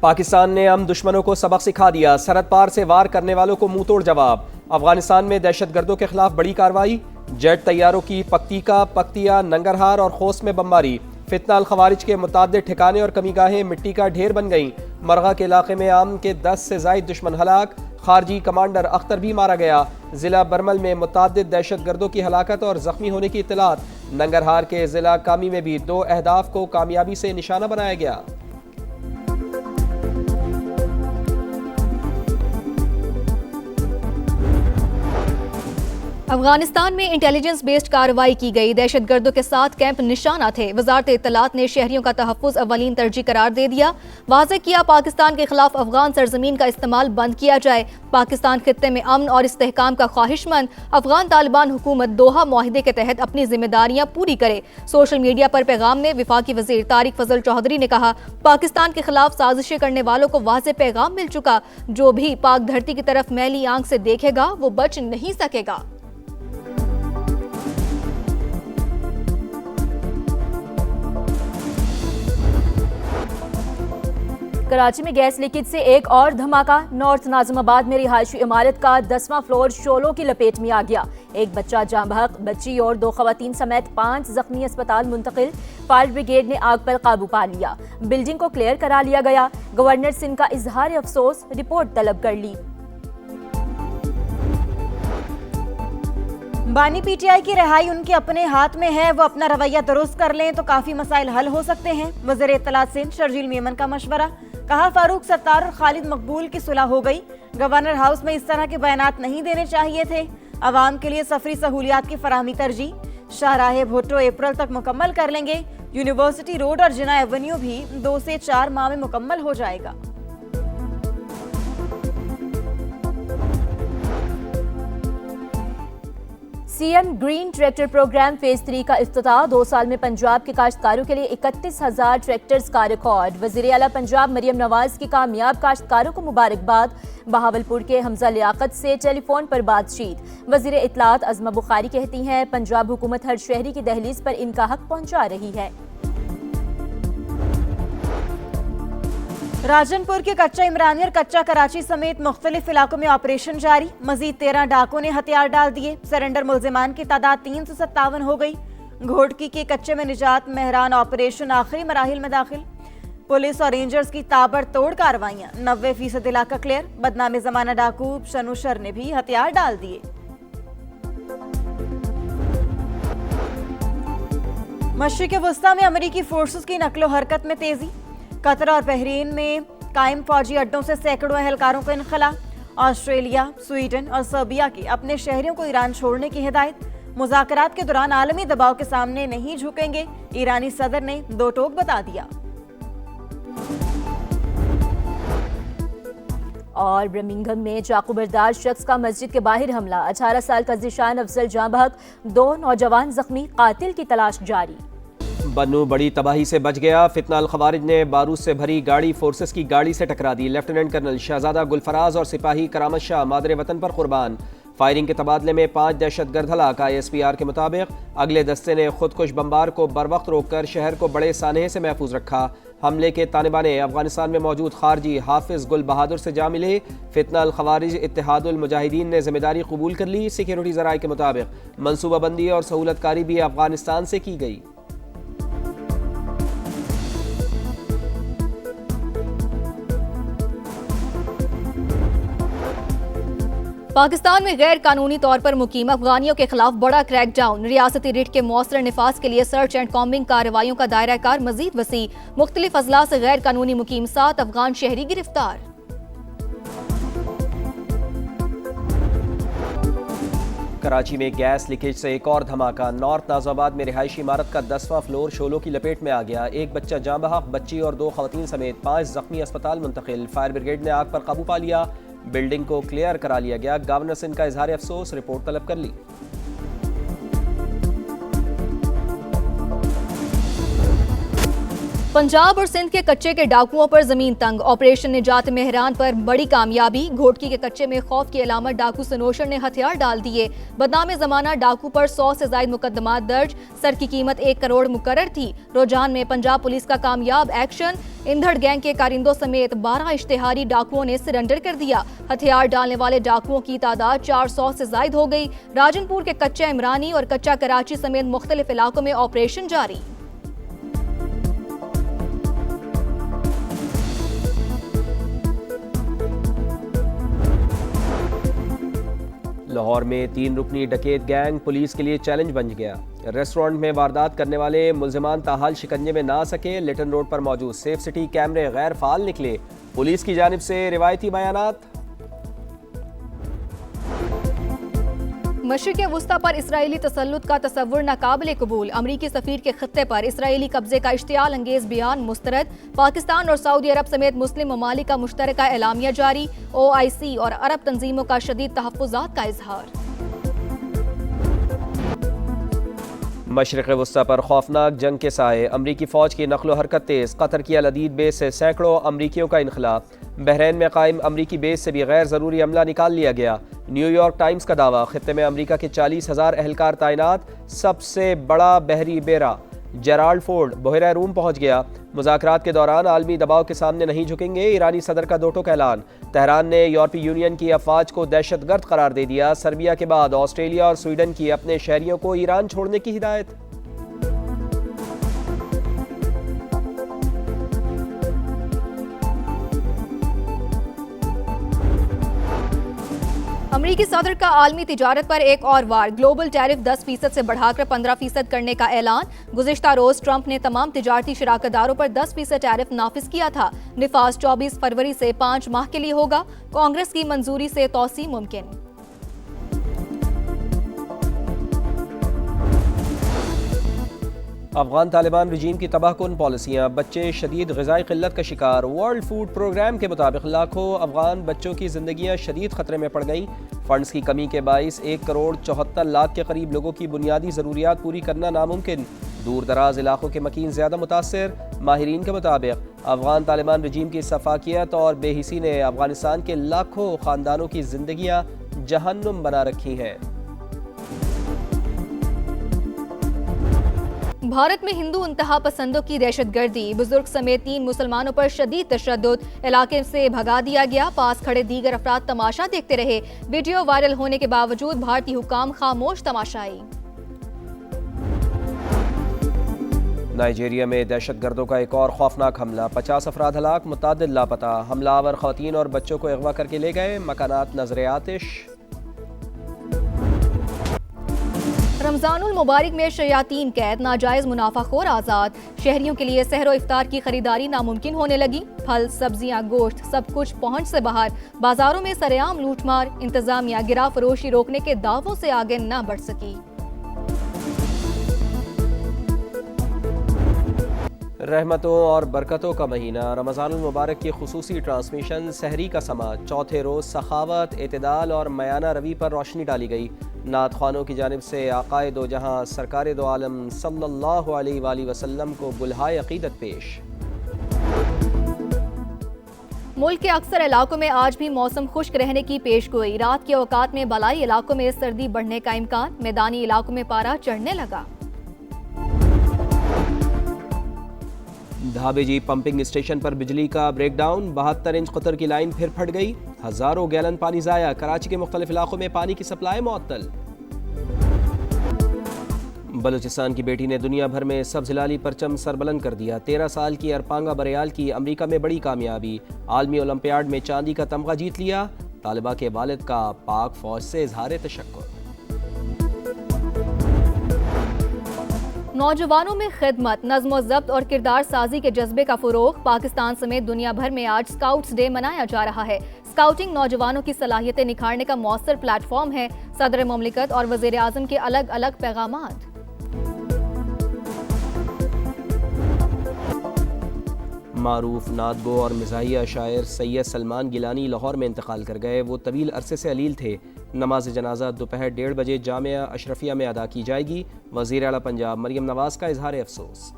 पाकिस्तान ने हम दुश्मनों को सबक सिखा दिया, सरहद पार से वार करने वालों को मुंह तोड़ जवाब। अफगानिस्तान में दहशतगर्दों के खिलाफ बड़ी कार्रवाई, जेट तैयारों की पक्तिका, पक्तिया, नंगरहार और खोस में बमबारी। फितना अल खवारिज के मुताद्दिद ठिकाने और कमीगाहें मिट्टी का ढेर बन गईं। मरगा के इलाके में आम के 10 से जायद दुश्मन हलाक, खारजी कमांडर अख्तर भी मारा गया। जिला बरमल में मुताद्दिद दहशतगर्दों की हलाकत और जख्मी होने की इत्तलात। नंगरहार के जिला कामी में भी 2 अहदाफ को कामयाबी से निशाना बनाया गया। अफगानिस्तान में इंटेलिजेंस बेस्ड कार्रवाई की गई, दहशतगर्दों के 7 कैंप निशाना थे। वजारत इत्तलात ने शहरियों का तहफ़्फ़ुज़ अव्वलीन तरजीह करार दे दिया। वाज़ेह किया पाकिस्तान के खिलाफ अफगान सरजमीन का इस्तेमाल बंद किया जाए। पाकिस्तान खित्ते में अमन और इस्तेहकाम का ख्वाहिशमंद। अफगान तालिबान हुकूमत दोहा मुआहिदे के तहत अपनी जिम्मेदारियां पूरी करे। सोशल मीडिया पर पैगाम में वफाकी वज़ीर तारिक फजल चौधरी ने कहा, पाकिस्तान के खिलाफ साजिशें करने वालों को वाज़ेह पैगाम मिल चुका। जो भी पाक धरती की तरफ मैली आंख से देखेगा वो बच नहीं सकेगा। कराची में गैस लीकेज से एक और धमाका। नॉर्थ नाज़िमाबाद में रिहायशी इमारत का 10वां फ्लोर शोलों की लपेट में आ गया। एक बच्चा जाँ बहक, बच्ची और 2 खवातीन समेत 5 जख्मी अस्पताल मुंतकिल। फायर ब्रिगेड ने आग पर काबू पा लिया। बिल्डिंग को क्लियर करा लिया गया। गवर्नर सिंध का इजहार अफसोस, रिपोर्ट तलब कर ली। बानी पीटीआई की रिहाई उनके अपने हाथ में है, वो अपना रवैया दुरुस्त कर लें तो काफी मसाइल हल हो सकते हैं। वज़ीर इत्तलात सिंध शर्जील मेमन का मशवरा। कहा, फारूक सत्तार और खालिद मकबूल की सुलह हो गई। गवर्नर हाउस में इस तरह के बयानात नहीं देने चाहिए थे। अवाम के लिए सफरी सहूलियात की फराहमी तरजीह। शाहराह भुट्टो अप्रैल तक मुकम्मल कर लेंगे। यूनिवर्सिटी रोड और जिना एवेन्यू भी 2 से 4 माह में मुकम्मल हो जाएगा। CM green tractor program phase 3 का इफ्तिताह। 2 साल में पंजाब के काश्तकारों के लिए 31,000 ट्रैक्टर्स का रिकॉर्ड। वज़ीर आला पंजाब मरियम नवाज की कामयाब काश्तकारों को मुबारकबाद। बहावलपुर के हमजा लियाकत से टेलीफोन पर बातचीत। वज़ीर इत्तलात अज़मा बुखारी कहती हैं, पंजाब हुकूमत हर शहरी की दहलीज पर इनका हक पहुंचा रही है। राजनपुर के कच्चा इमरानी और कच्चा कराची समेत मुख्तलिफ इलाकों में ऑपरेशन जारी। मजीद 13 डाकुओं ने हथियार डाल दिए। सरेंडर मुल्जिमान की तादाद 357 हो गई। घोटकी के कच्चे में निजात मेहरान ऑपरेशन आखिरी मराहिल में दाखिल। पुलिस और रेंजर्स की ताबड़तोड़ कार्रवाइयां। 90% इलाका क्लियर। बदनामे जमाना डाकू शनुशर ने भी हथियार डाल दिए। मशरिक़ वस्ता में अमरीकी फोर्सेस की नकलो हरकत में तेजी। कतर और बहरीन में कायम फौजी अड्डों से सैकड़ों एहलकारों का इनखला। ऑस्ट्रेलिया, स्वीडन और सर्बिया के अपने शहरियों को ईरान छोड़ने की हिदायत। मुज़ाकरात के दौरान आलमी दबाव के सामने नहीं झुकेंगे, ईरानी सदर ने 2 टोक बता दिया। और बर्मिंघम में चाकू बरदार शख्स का मस्जिद के बाहर हमला। 18 साल का ज़ीशान अफजल जाँ बहक, 2 नौजवान जख्मी, कातिल की तलाश जारी। बन्नू बड़ी तबाही से बच गया। फितना अल खवारिज ने बारूद से भरी गाड़ी फोर्सेस की गाड़ी से टकरा दी। लेफ्टिनेंट कर्नल शहजादा गुलफराज और सिपाही करामत शाह मादरे वतन पर कुर्बान। फायरिंग के तबादले में 5 दहशतगर्द हलाक। ISPR के मुताबिक अगले दस्ते ने खुदकुश बम्बार को बर वक्त रोककर शहर को बड़े सानहे से महफूज रखा। हमले के तालिबाने अफगानिस्तान में मौजूद खारजी हाफिज गुल बहादुर से जा मिले। फितना अल खवारिज इत्तेहादुल मुजाहिदीन ने जिम्मेदारी कबूल कर ली। सिक्योरिटी ज़राए के मुताबिक मनसूबाबंदी और सहूलतकारी भी अफगानिस्तान से की गई। पाकिस्तान में गैर कानूनी तौर पर मुकीम अफगानियों के खिलाफ बड़ा क्रैकडाउन। रियासती रिट के मौसर निफाज के लिए सर्च एंड कॉम्बिंग कार्रवाइयों का दायरा कार मजीद वसी। मुख्तलिफ अजला से गैर कानूनी मुकीम 7 अफगान शहरी गिरफ्तार। कराची में गैस लीकेज से एक और धमाका। नॉर्थ नाज़िमाबाद में रिहायशी इमारत का 10वां फ्लोर शोलों की लपेट में आ गया। एक बच्चा जाँ बहक, बच्ची और 2 खवातीन समेत 5 जख्मी अस्पताल मुंतकिल। फायर ब्रिगेड ने आग पर काबू पा लिया। बिल्डिंग को क्लियर करा लिया गया। गवर्नर सिंध का इजहार अफसोस, रिपोर्ट तलब कर ली। पंजाब और सिंध के कच्चे के डाकुओं पर जमीन तंग। ऑपरेशन निजात मेहरान पर बड़ी कामयाबी। घोटकी के कच्चे में खौफ की अलामत डाकू सनोशर ने हथियार डाल दिए। बदनाम जमाना डाकू पर 100 से ज्यादा मुकदमात दर्ज। सर की कीमत 1 करोड़ मुकर्रर थी। रुझान में पंजाब पुलिस का कामयाब एक्शन। इंधड़ गैंग के कारिंदों समेत 12 इश्तेहारी डाकुओं ने सरेंडर कर दिया। हथियार डालने वाले डाकुओं की तादाद 400 से ज्यादा हो गई। राजनपुर के कच्चा इमरानी और कच्चा कराची समेत मुख्तलिफ इलाकों में ऑपरेशन जारी। लाहौर में 3 रुकनी डकैत गैंग पुलिस के लिए चैलेंज बन गया। रेस्टोरेंट में वारदात करने वाले मुल्जिमान ताहाल शिकंजे में ना सके। लिटन रोड पर मौजूद सेफ सिटी कैमरे गैर फाल निकले। पुलिस की जानिब से रिवायती बयानात। मशरिक़ वुस्ता पर इसराइली तसल्लुत का तसव्वुर नाकाबिल कबूल। अमरीकी सफ़ीर के खत्ते पर इसराइली कब्जे का इश्तियाल अंगेज बयान मुस्तरद। पाकिस्तान और सऊदी अरब समेत मुस्लिम ममालिक का मुश्तरका एलामिया जारी। OIC और अरब तंजीमों का शदीद तहफ़्फ़ुज़ात का इजहार। मशरिक़ वुस्ता पर खौफनाक जंग के साए। अमरीकी फ़ौज की नक़्लो हरकत तेज़। कतर की अल-अदीद बेस से सैकड़ों अमरीकियों का इनखला। बहरीन में कायम अमरीकी बेस से भी गैर ज़रूरी अमला निकाल लिया गया। न्यूयॉर्क टाइम्स का दावा, खित्ते में अमरीका के 40,000 एहलकार तैनात। सबसे बड़ा बहरी बेरा जेराल्ड फोर्ड बहरा रूम पहुंच गया। मुज़ाकरात के दौरान आलमी दबाव के सामने नहीं झुकेंगे। ईरानी सदर का दो टोक ऐलान। तेहरान ने यूरोपीय यूनियन की अफवाज को दहशतगर्द करार दे दिया। सर्बिया के बाद ऑस्ट्रेलिया और स्वीडन की अपने शहरियों को ईरान छोड़ने की हिदायत। अमरीकी सदर का आलमी तिजारत पर एक और वार। ग्लोबल टैरिफ 10% से बढ़ाकर 15% करने का ऐलान। गुज़िश्ता रोज ट्रंप ने तमाम तिजारती शराकतदारों पर 10% टैरिफ नाफिज किया था। निफाज 24 फरवरी से 5 माह के लिए होगा। कांग्रेस की मंजूरी से तौसी मुमकिन। अफगान तालिबान रजीम की तबाहकुन पॉलिसियाँ। बच्चे शदीद ग़िज़ाई क़िल्लत का शिकार। वर्ल्ड फूड प्रोग्राम के मुताबिक लाखों अफगान बच्चों की ज़िंदगियाँ शदीद ख़तरे में पड़ गईं। फ़ंड्स की कमी के बाइस 1 करोड़ 74 लाख के करीब लोगों की बुनियादी ज़रूरियात पूरी करना नामुमकिन। दूर दराज इलाकों के मकीन ज़्यादा मुतासर। माहिरीन के मुताबिक अफगान तालिबान रजीम की सफाकियत और बेहिसी ने अफगानिस्तान के लाखों ख़ानदानों की ज़िंदगियाँ जहन्नुम बना रखी हैं। भारत में हिंदू इंतहा पसंदों की दहशतगर्दी। बुजुर्ग समेत 3 मुसलमानों पर शदीद तशद्दुद। इलाके से भगा दिया गया। पास खड़े दीगर अफराद तमाशा देखते रहे। वीडियो वायरल होने के बावजूद भारतीय हुकाम खामोश तमाशाई। नाइजीरिया में दहशतगर्दों का एक और खौफनाक हमला। 50 अफराद हलाक, मुतअद्दिद लापता। हमलावर खवातीन और बच्चों को अगवा करके ले गए। मकानात नजर आतिश। रमजानुल मुबारक में शयातीन कैद, नाजायज मुनाफाखोर आज़ाद। शहरियों के लिए सहरो इफ्तार की खरीदारी नामुमकिन होने लगी। फल, सब्जियां, गोश्त सब कुछ पहुंच से बाहर। बाजारों में सरेआम लूटमार। इंतजामिया गिरा फरोशी रोकने के दावों से आगे न बढ़ सकी। रहमतों और बरकतों का महीना। रमज़ानुल मुबारक की खुसूसी ट्रांसमिशन सहरी का समा। चौथे रोज़ सखावत, एतदाल और मयाना रवी पर रोशनी डाली गई। नात ख़्वानों की जानिब से आक़ाए दो जहाँ सरकार दो आलम सल्लल्लाहु अलैहि वसल्लम को बुलहाए अक़ीदत पेश। मुल्क के अक्सर इलाकों में आज भी मौसम खुश्क रहने की पेशगोई। रात के औकात में बलाई इलाकों में सर्दी बढ़ने का इम्कान। मैदानी इलाकों में पारा चढ़ने लगा। धाबेजी पंपिंग स्टेशन पर बिजली का ब्रेकडाउन। 72 इंच कतर की लाइन फिर फट गई। हजारों गैलन पानी जाया। कराची के मुख्तलिफ इलाकों में पानी की सप्लाई मुअत्तल। बलूचिस्तान की बेटी ने दुनिया भर में सब्ज़ हिलाली परचम सरबलंद कर दिया। 13 साल की अरपांगा बरियाल की अमरीका में बड़ी कामयाबी। आलमी ओलंपियाड में चांदी का तमगा जीत लिया। तालिबा के वालिद का पाक फौज से इजहार तशक्कुर। नौजवानों में खिदमत, नज़्म ज़ब्त और किरदार साजी के जज्बे का फ़रोग़। पाकिस्तान समेत दुनिया भर में आज स्काउट्स डे मनाया जा रहा है। स्काउटिंग नौजवानों की सलाहियतें निखारने का मौसर प्लेटफॉर्म है। सदर ममलिकत और वज़ीर आज़म के अलग अलग पैगामात। मारूफ नादगो और मिज़ाहिया शायर सैयद सलमान गिलानी लाहौर में इंतकाल कर गए। वो तवील अरसे से अलील थे। नमाज जनाजा दोपहर 1:30 बजे जामिया अशरफिया में अदा की जाएगी। वज़ीर आला पंजाब मरियम नवाज़ का इजहार अफसोस।